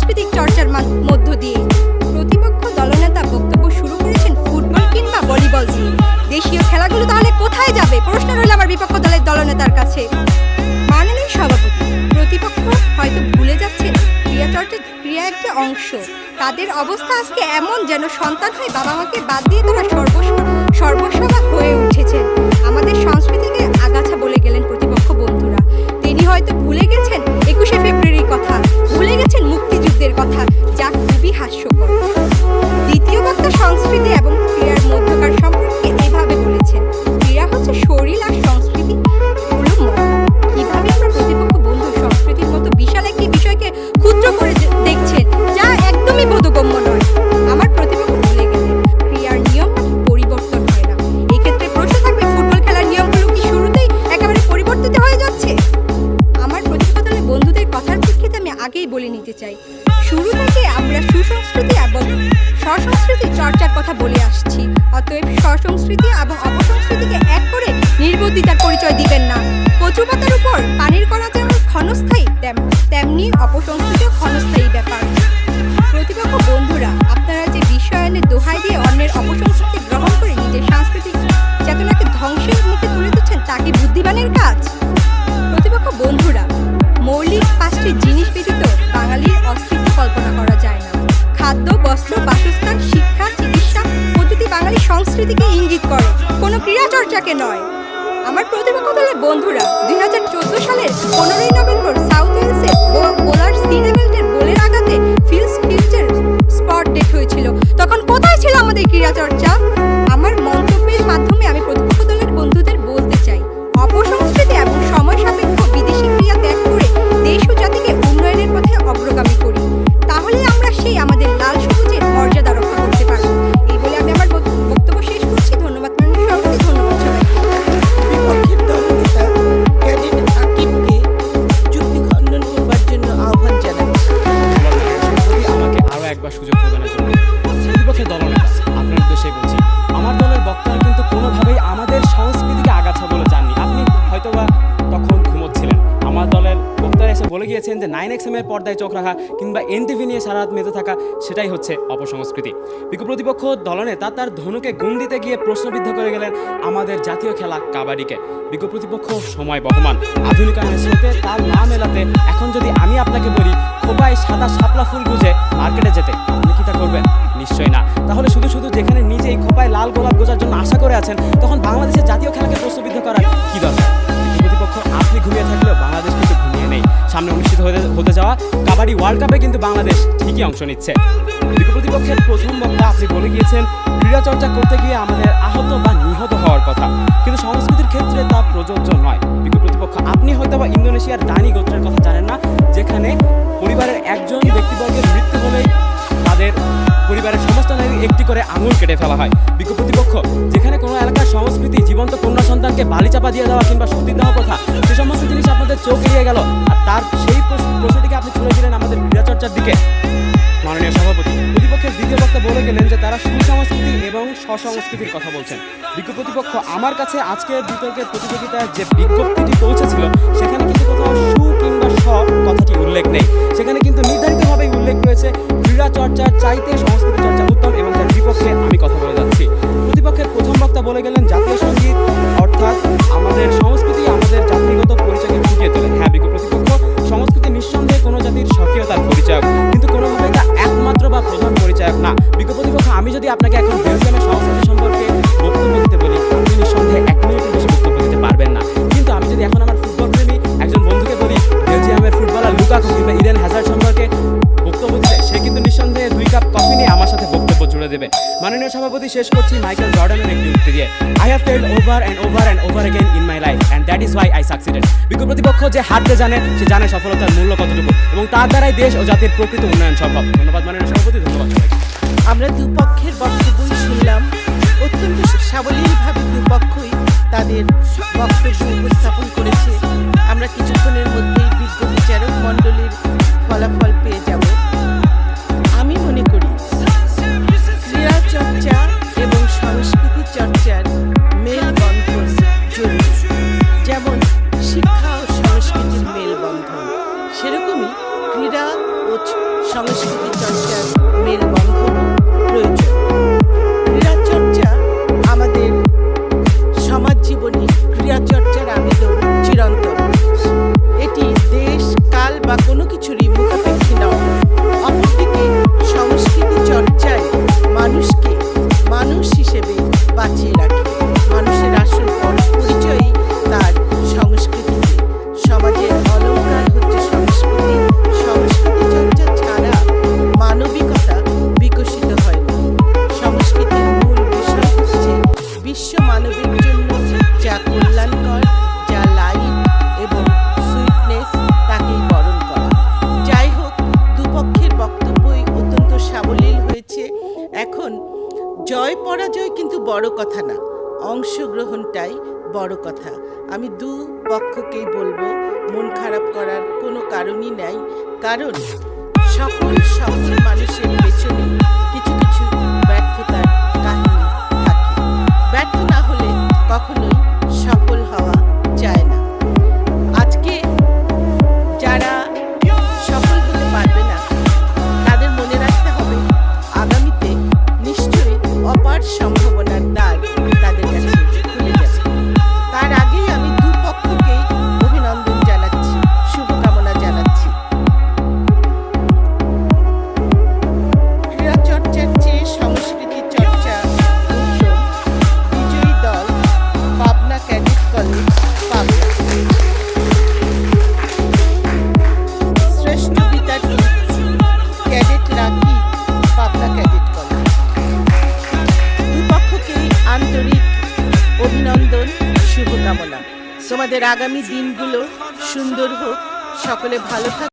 সাংস্কৃতিক চর্চার মধ্য দিয়ে। প্রতিপক্ষ দলনেতা বক্তব্য শুরু করেছেন ফুটবল কিংবা ভলিবল দিয়ে। দেশীয় খেলাগুলো তাহলে কোথায় যাবে, প্রশ্ন রইল আমার বিপক্ষ দলের দলনেতার কাছে। মাননীয় সভাপতি, প্রতিপক্ষ হয়তো ভুলে যাচ্ছেন ক্রিয়া একটি অংশ। তাদের অবস্থা আজকে এমন যেন সন্তান হয়ে বাবা মাকে বাদ দিয়ে তারা সর্বস্ববা হয়ে উঠেছেন। আমাদের সংস্কৃতিকে আগাছা বলে গেলেন প্রতিপক্ষ বন্ধুরা। তিনি হয়তো ভুলে গেছেন 21শে ফেব্রুয়ারির কথা, ভুলে গেছেন মুক্তিযুদ্ধের কথা, যা খুবই হাস্যকর। দ্বিতীয় বক্তা সংস্কৃতি এবং ক্রীড়ার মধ্যকার সম্পর্কে এভাবে বলেছেন, ক্রীড়া হচ্ছে শরীর আর সংস্কৃতি হলো মন। কিভাবে আমরা প্রতিপক্ষ বন্ধু সংস্কৃতির মতো বিশাল একটি বিষয়কে ক্ষুদ্র করে দেখছেন, যা একদমই বোধগম্য নয়। আমার প্রতিপক্ষ ভুলে গেলেন ক্রীড়ার নিয়ম পরিবর্তন হয় না। এক্ষেত্রে প্রশ্ন থাকবে, ফুটবল খেলার নিয়মগুলো কি শুরুতেই একেবারে পরিবর্তিত হয়ে যাচ্ছে? আমার প্রতিপক্ষ দলের বন্ধুদের কথার প্রেক্ষিতে আমি আগেই বলে নিতে চাই, শুরু থেকে আমরা সুসংস্কৃতি এবং স্বসংস্কৃতির চর্চার কথা বলে আসছি। অতএব স্বসংস্কৃতি এবং অপসংস্কৃতিকে এক করে নির্বুদ্ধিতার পরিচয় দিবেন না। কচু পাতার উপর পানির কণা যেমন ক্ষণস্থায়ী, তেমনি অপসংস্কৃতিও ক্ষণস্থায়ী ব্যাপার। প্রতিপক্ষ বন্ধুরা, আপনারা যে বিশ্বায়নের দোহাই দিয়ে অন্যের অপসংস্কৃতি গ্রহণ করে নিজের সাংস্কৃতিক চেতনাকে ধ্বংসের মুখে তুলে দিচ্ছেন, তা কি বুদ্ধিমানের কাজ? প্রতিপক্ষ বন্ধুরা, মৌলিক 5টি জিনিস ব্যতীত বাঙালির অস্তিত্ব কল্পনা করা যায় না। খাদ্য, বস্ত্র, বাসস্থান, শিক্ষা, চিকিৎসা পদ্ধতি বাঙালি সংস্কৃতিকে ইঙ্গিত করে, কোনো ক্রীড়া চর্চাকে নয়। আমার প্রতিপক্ষ দলের বন্ধুরা, 2014 সালের 15ই নভেম্বর সাউথ ওয়েলসে বোলার সিনেভেল্টের বোলের আঘাতে ফিল্ডসের স্পট ডেথ হয়েছিল। তখন কোথায় ছিল আমাদের ক্রীড়া চর্চা? আমার মন্তব্যের মাধ্যমে আমি প্রতিপক্ষ দলের বন্ধুদের বলতে চাই, অপসংস্কৃতি এবং সময় সাপেক্ষ বিদেশি ক্রিয়া ত্যাগ করে দেশ ও জাতিকে উন্নয়নের পথে অগ্রগামী করি। তাহলে আমরা সেই আমাদের লাল সবুজের মর্যাদা রক্ষা করতে পারব। এই বলে আমি আমার বক্তব্য শেষ করছি। ধন্যবাদ মাননীয় সভাপতি, ধন্যবাদ সবাই। বিপক্ষের দলনেতা ক্যাডেট আকিবকে যুক্তি খণ্ডন করবার জন্য আহ্বান জানাচ্ছি। আমাকে আরও একবার সুযোগ প্রদানের জন্য। প্রতিপক্ষের দলনেতা, আপনার উদ্দেশ্যেই বলছি, আমার দলের বক্তারা কিন্তু কোনোভাবেই আমাদের সংস্কৃতিকে আগাছা বলে যাননি। আপনি হয়তোবা তখন ঘুমোচ্ছিলেন। আমার দলের বক্তারা এসে বলে গিয়েছেন যে 9XM এর পর্দায় চোখ রাখা কিংবা এনটিভি নিয়ে সারা রাত মেতে থাকা, সেটাই হচ্ছে অপসংস্কৃতি। বিজ্ঞ প্রতিপক্ষ দলনেতা তার ধনুকে গুণ দিতে গিয়ে প্রশ্নবিদ্ধ করে গেলেন আমাদের জাতীয় খেলা কাবাডিকে। বিজ্ঞ প্রতিপক্ষ সময় বহমান, আধুনিকায়নের স্রোতে তার না মেলাতে এখন যদি আমি আপনাকে বলি খোপায় সাদা শাপলা ফুল গুজে মার্কেটে যেতে, আপনি কি তা করবেন? নিশ্চয়ই না। তাহলে শুধু শুধু যেখানে নিজেই খোপায় লাল গোলাপ গোজার জন্য আশা করে আছেন, তখন বাংলাদেশের জাতীয় খেলাকে প্রশ্নবিদ্ধ করার কি দরকার? প্রতিপক্ষ, আপনি ঘুমিয়ে থাকলেও বাংলাদেশ কিন্তু ঘুমিয়ে নেই। সামনে অনুষ্ঠিত হতে যাওয়া কাবাডি ওয়ার্ল্ড কাপে কিন্তু বাংলাদেশ ঠিকই অংশ নিচ্ছে। বিজ্ঞ প্রতিপক্ষের প্রথম বক্তা আপনি বলে গিয়েছেন ক্রীড়া চর্চা করতে গিয়ে আমাদের আহত বা নিহত হওয়ার কথা, কিন্তু সংস্কৃতির ক্ষেত্রে তা প্রযোজ্য নয়। বিজ্ঞ প্রতিপক্ষ, আপনি হয়তো বা ইন্দোনেশিয়ার দানি গোত্রের কথা জানেন না, যেখানে পরিবারের একজন ব্যক্তিবর্গের মৃত্যু হলেই তাদের পরিবারের সমস্ত নারীর একটি করে আঙুল কেটে ফেলা হয়। বিজ্ঞ প্রতিপক্ষ, যেখানে কোনো এলাকার সংস্কৃতি জীবন্ত কন্যা সন্তানকে বালিচাপা দিয়ে দেওয়া কিংবা সতীদাহ প্রথা, সে সমস্ত জিনিস আপনাদের চোখ এড়িয়ে গেল, আর তার সেই প্রশ্নটিকে আপনি তুলে দিলেন আমাদের ক্রীড়া চর্চার দিকে। মাননীয় সভাপতি, প্রতিপক্ষের দ্বিতীয় বক্তা বলে গেলেন যে তারা সুসংস্কৃতি এবং স্বসংস্কৃতির কথা বলছেন। বিজ্ঞ প্রতিপক্ষ, আমার কাছে আজকের বিতর্কের প্রতিযোগিতার যে বিজ্ঞপ্তিটি পৌঁছেছিল, সেখানে কিন্তু কোথাও সু কিংবা স কথাটি উল্লেখ নেই। সেখানে কিন্তু নির্ধারিতভাবেই উল্লেখ রয়েছে ক্রীড়া চর্চার চাইতে সংস্কৃতি চর্চা উত্তম, এবং তার বিপক্ষে আমি কথা বলে যাচ্ছি। প্রতিপক্ষের প্রথম বক্তা বলে গেলেন জাতীয় সঙ্গীত অর্থাৎ আমাদের সংস্কৃতি আমাদের জাতিগত পরিচয়কে ফুটিয়ে তোলে। হ্যাঁ বিজ্ঞ প্রতিপক্ষ, সংস্কৃতি নিঃসন্দেহে কোনো জাতির স্বকীয়তার পরিচয়ক, কিন্তু কোনোভাবেই তা একমাত্র বা প্রধান পরিচয়ক না। বিজ্ঞ প্রতিপক্ষ, আমি যদি আপনাকে এখন বেলজিয়ামের সংস্কৃতি সম্পর্কে বক্তব্য দিতে বলি, আপনি নিঃসন্দেহে 1 মিনিটের বেশি বক্তব্য দিতে পারবেন না। কিন্তু আমি যদি এখন আমার ফুটবল প্রেমী একজন বন্ধুকে বলি বেলজিয়ামের ফুটবলার লুকাকু কিংবা ইডেন হ্যাজার্ড সম্পর্কে বক্তব্য দিতে, সে কিন্তু নিঃসন্দেহে 2 কাপ কফি নিয়ে আমার সাথে বক্তব্য জুড়ে দেবে। মাননীয় সভাপতি, শেষ করছি মাইকেল জর্ডানের একটি উক্তি দিয়ে, I have failed over and over and over again in my life and that is why I succeeded. বিজ্ঞ প্রতিপক্ষ, যে হারতে জানে সে জানে সফলতার মূল্য কতটুকু, এবং তার দ্বারাই দেশ ও জাতির প্রকৃত উন্নয়ন সম্ভব। ধন্যবাদ মাননীয় সভাপতি, ধন্যবাদ সবাইকে। আমরা দুপক্ষের বক্তব্যই শুনলাম। অত্যন্ত সাবলীলভাবে দুপক্ষই তাদের বক্তব্য উপস্থাপন করেছে। আমরা কিছুক্ষণের মধ্যেই বিজ্ঞ বিচারক মণ্ডলীর ফলাফল পেয়ে যাব। আমি মনে করি ক্রীড়া চর্চা এবং সংস্কৃতি চর্চার মেলবন্ধন জরুরি। যেমন শিক্ষা ও সংস্কৃতির মেলবন্ধন, সেরকমই ক্রীড়া ও সংস্কৃতি চর্চার মেলবন্ধন প্রয়োজন। ক্রীড়া চর্চা আমাদের সমাজ জীবনে ক্রীড়া চর্চার আবেদন চিরন্তন। এটি দেশ, কাল বা কোনো কিছুরই মুখাপেক্ষী নয়। অপরদিকে সংস্কৃতি চর্চায় মানুষকে মানুষ হিসেবে বাঁচিয়ে রাখে। মানুষের আসল পরিচয়ই তার সংস্কৃতিতে। সমাজের অলংকার হচ্ছে সংস্কৃতি। সংস্কৃতি চর্চা ছাড়া মানবিকতা বিকশিত হয় না। সংস্কৃতির মূল বিষয় হচ্ছে বিশ্ব মানবের জন্য যা কল্যাণকর, যা লাইট এবং সুইটনেস, তাকেই বরণ করা। যাই হোক, দুপক্ষের বক্তব্যই অত্যন্ত সাবলীল হয়েছে। এখন জয় পরাজয় কিন্তু বড় কথা না, অংশগ্রহণটাই বড় কথা। আমি দু পক্ষকেই বলবো, মন খারাপ করার কোনো কারণই নাই। কারণ সকল সফল মানুষের পেছনে কিছু কিছু ব্যর্থতার কাহিনী থাকে। ব্যর্থ না হলে কখনোই সফল হওয়া যায় না। আজকে যারা সফল হতে পারবে না, তাদের মনে রাখতে হবে আগামীতে নিশ্চয়ই অপার সম্ভাবনার দ্বার তাদের কাছে খুলে যাবে। তার আগেই আমি দুপক্ষকেই অভিনন্দন জানাচ্ছি, শুভকামনা জানাচ্ছি। ক্রীড়া চর্চার চেয়ে সংস্কৃতি চর্চা উত্তম। বিজয়ী দল পাবনা ক্যাডেট কলেজ, পাবনা। শ্রেষ্ঠ বিদ্যার্থী ক্যাডেট রাকি, পাবনা ক্যাডেট কলেজ। দুপক্ষকেই আন্তরিক অভিনন্দন, শুভকামনা। তোমাদের আগামী দিনগুলো সুন্দর হোক। সকলে ভালো থাকুন।